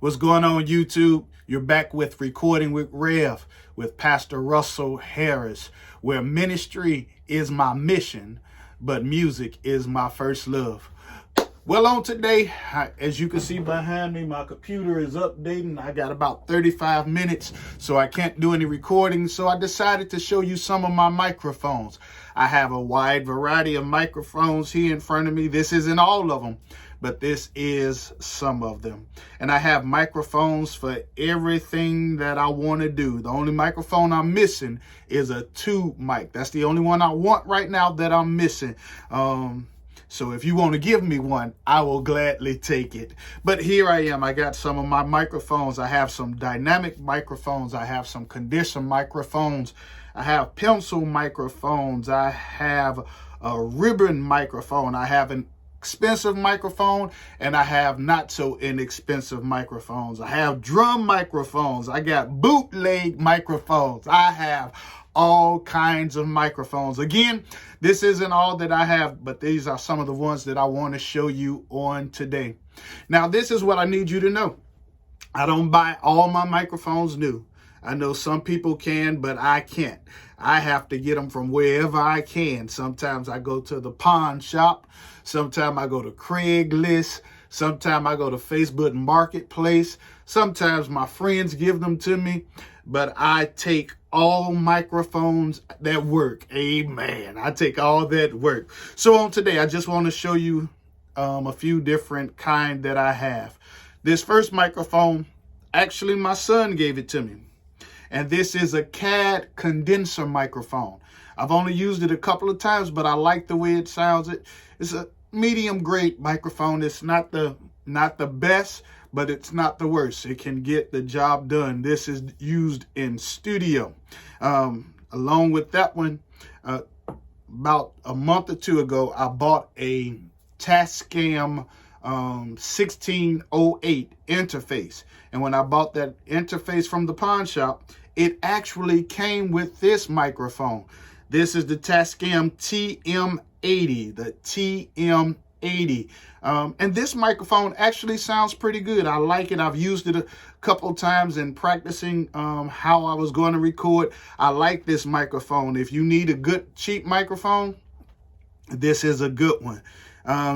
What's going on, YouTube? You're back with Recording with Rev with Pastor Russell Harris, where ministry is my mission, but music is my first love. Well, on today, as you can see behind me, my computer is updating. I got about 35 minutes, so I can't do any recording. So I decided to show you some of my microphones. I have a wide variety of microphones here in front of me. This isn't all of them, but this is some of them. And I have microphones for everything that I want to do. The only microphone I'm missing is a tube mic. That's the only one I want right now that I'm missing. So if you want to give me one, I will gladly take it. But here I am. I got some of my microphones. I have some dynamic microphones. I have some condenser microphones. I have pencil microphones. I have a ribbon microphone. I have an expensive microphone, and I have not so inexpensive microphones. I have drum microphones. I got bootleg microphones. I have all kinds of microphones. Again, this isn't all that I have, but these are some of the ones that I want to show you on today. Now, this is what I need you to know. I don't buy all my microphones new. I know some people can, but I can't. I have to get them from wherever I can. Sometimes I go to the pawn shop. Sometimes I go to Craigslist. Sometimes I go to Facebook Marketplace. Sometimes my friends give them to me. But I take all microphones that work. Amen. I take all that work. So on today, I just want to show you a few different kind that I have. This first microphone, actually my son gave it to me. And this is a CAD condenser microphone. I've only used it a couple of times, but I like the way it sounds. It's a medium grade microphone. It's not the best, but it's not the worst. It can get the job done. This is used in studio. Along with that one, about a month or two ago, I bought a Tascam 1608 interface. And when I bought that interface from the pawn shop, it actually came with this microphone. This is the Tascam TM80, the TM80. And this microphone actually sounds pretty good. I like it. I've used it a couple times in practicing how I was going to record. I like this microphone. If you need a good cheap microphone, this is a good one.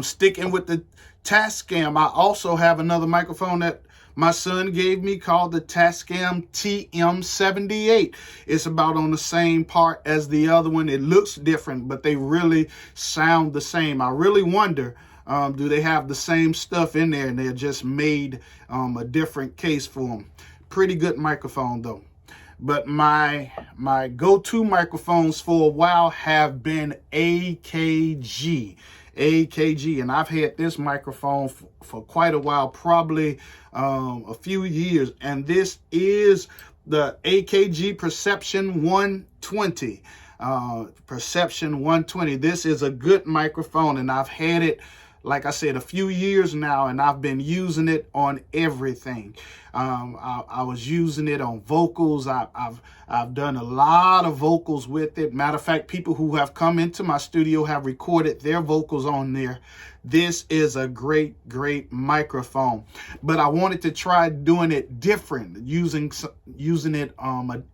Sticking with the Tascam, I also have another microphone that my son gave me called the Tascam TM78. It's about on the same part as the other one. It looks different, but they really sound the same. I really wonder, do they have the same stuff in there and they're just made a different case for them? Pretty good microphone though. But my go-to microphones for a while have been AKG, and I've had this microphone for quite a while, probably a few years. And this is the AKG Perception 120. Perception 120. This is a good microphone, and I've had it, like I said, a few years now, and I've been using it on everything. I was using it on vocals. I've done a lot of vocals with it. Matter of fact, people who have come into my studio have recorded their vocals on there. This is a great microphone. But I wanted to try doing it different, using it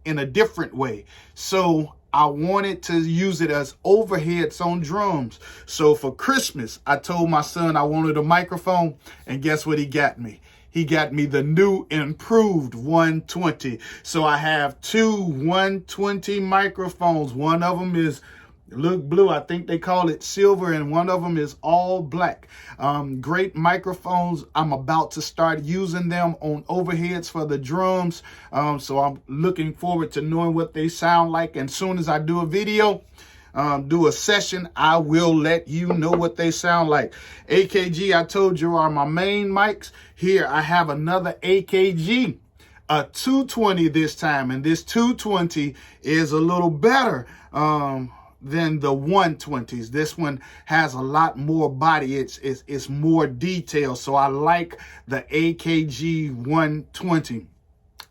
in a different way. So I wanted to use it as overheads on drums. So for Christmas, I told my son I wanted a microphone, and guess what he got me? He got me the new improved 120. So I have two 120 microphones. One of them is look blue. I think they call it silver, and one of them is all black. Great microphones. I'm about to start using them on overheads for the drums. So I'm looking forward to knowing what they sound like. And as soon as I do a video, do a session, I will let you know what they sound like. AKG, I told you, are my main mics. Here I have another AKG, a 220 this time, and this 220 is a little better than the 120s. This one has a lot more body. It's more detailed. So I like the AKG 120.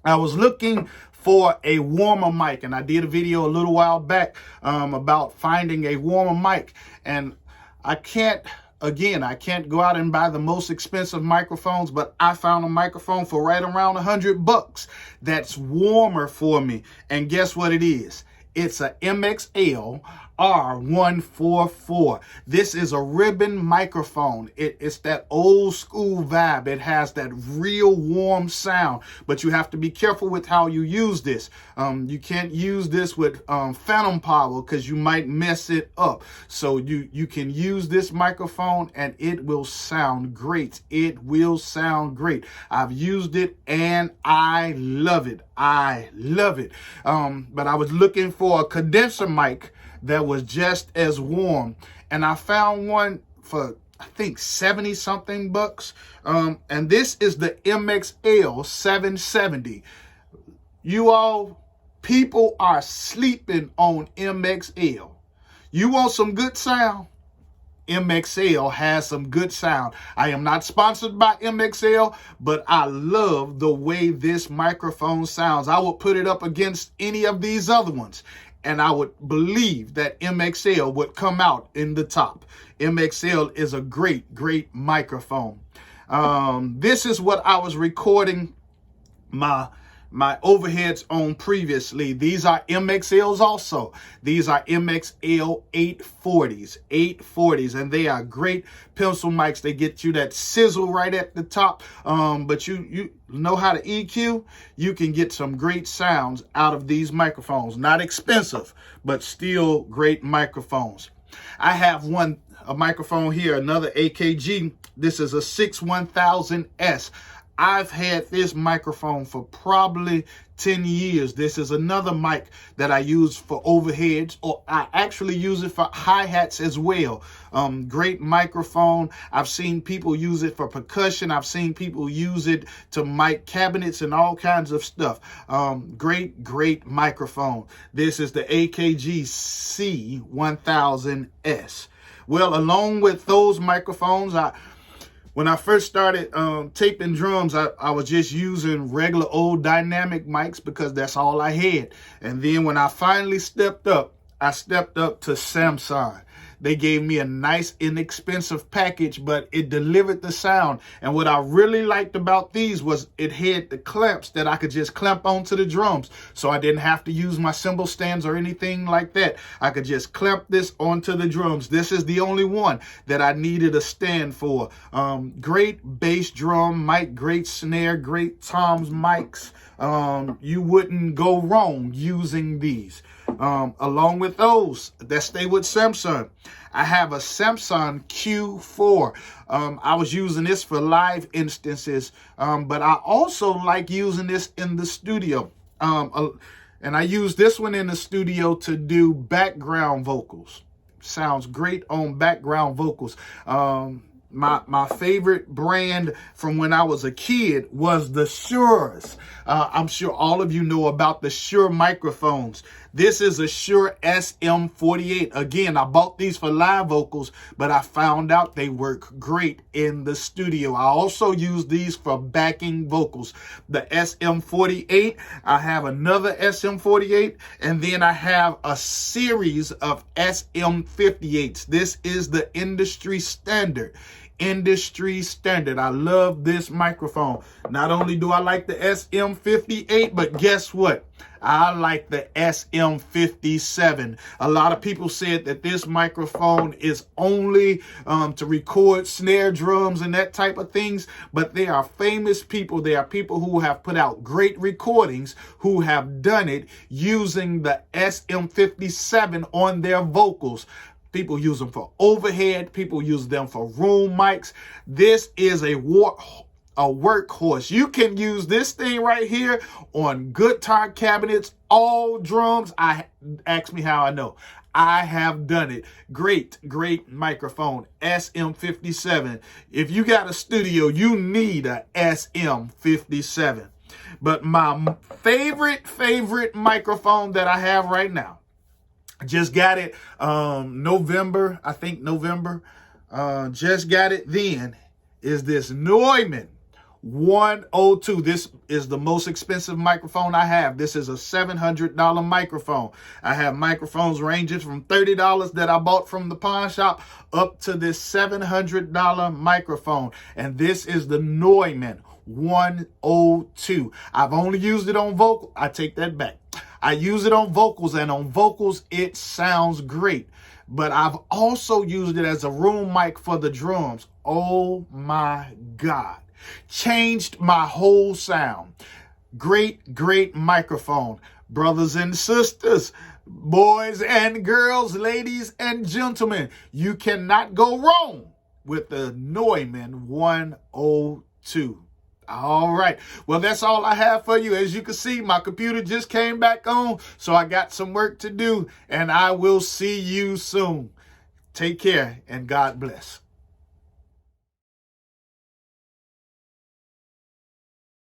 I was looking for a warmer mic, and I did a video a little while back about finding a warmer mic, and I can't Again, I can't go out and buy the most expensive microphones, but I found a microphone for right around $100 that's warmer for me. And guess what it is? It's a MXL R144. This is a ribbon microphone. It's that old school vibe. It has that real warm sound, but you have to be careful with how you use this. You can't use this with phantom power because you might mess it up. So you can use this microphone and it will sound great. It will sound great. I've used it and I love it. I love it. But I was looking for a condenser mic that was just as warm, and I found one for I think 70 something bucks. And this is the MXL 770. You all, people are sleeping on MXL. You want some good sound? MXL has some good sound. I am not sponsored by MXL, but I love the way this microphone sounds. I would put it up against any of these other ones, and I would believe that MXL would come out in the top. MXL is a great, great microphone. This is what I was recording my overheads on previously. These are MXLs also. These are MXL 840s, and they are great pencil mics. They get you that sizzle right at the top. But you know how to EQ, you can get some great sounds out of these microphones. Not expensive, but still great microphones. I have a microphone here, another AKG. This is a 61000S. I've had this microphone for probably 10 years. This is another mic that I use for overheads, or I actually use it for hi-hats as well. Great microphone. I've seen people use it for percussion. I've seen people use it to mic cabinets and all kinds of stuff. Great, great microphone. This is the AKG C1000S. Well, along with those microphones, when I first started taping drums, I was just using regular old dynamic mics because that's all I had. And then when I finally stepped up, I stepped up to Samson. They gave me a nice, inexpensive package, but it delivered the sound. And what I really liked about these was it had the clamps that I could just clamp onto the drums. So I didn't have to use my cymbal stands or anything like that. I could just clamp this onto the drums. This is the only one that I needed a stand for. Great bass drum mic, great snare, great toms mics. You wouldn't go wrong using these. Along with those that stay with Samson, I have a Samson Q4. I was using this for live instances, but I also like using this in the studio. And I use this one in the studio to do background vocals. Sounds great on background vocals. My favorite brand from when I was a kid was the Shure's. I'm sure all of you know about the Shure microphones. This is a Shure SM48. Again, I bought these for live vocals, but I found out they work great in the studio. I also use these for backing vocals. The SM48, I have another SM48, and then I have a series of SM58s. This is the industry standard. I love this microphone. Not only do I like the SM58, but guess what? I like the SM57. A lot of people said that this microphone is only to record snare drums and that type of things, but they are famous people. They are people who have put out great recordings who have done it using the SM57 on their vocals. People use them for overhead. People use them for room mics. This is a workhorse. You can use this thing right here on guitar cabinets, all drums. Ask me how I know. I have done it. Great, great microphone. SM57. If you got a studio, you need a SM57. But my favorite microphone that I have right now, just got it November. Just got it then, is this Neumann 102. This is the most expensive microphone I have. This is a $700 microphone. I have microphones ranging from $30 that I bought from the pawn shop up to this $700 microphone. And this is the Neumann 102. I've only used it on vocal. I take that back. I use it on vocals, and on vocals, it sounds great. But I've also used it as a room mic for the drums. Oh my God. Changed my whole sound. Great, great microphone. Brothers and sisters, boys and girls, ladies and gentlemen, you cannot go wrong with the Neumann 102. All right. Well, that's all I have for you. As you can see, my computer just came back on, so I got some work to do, and I will see you soon. Take care, and God bless.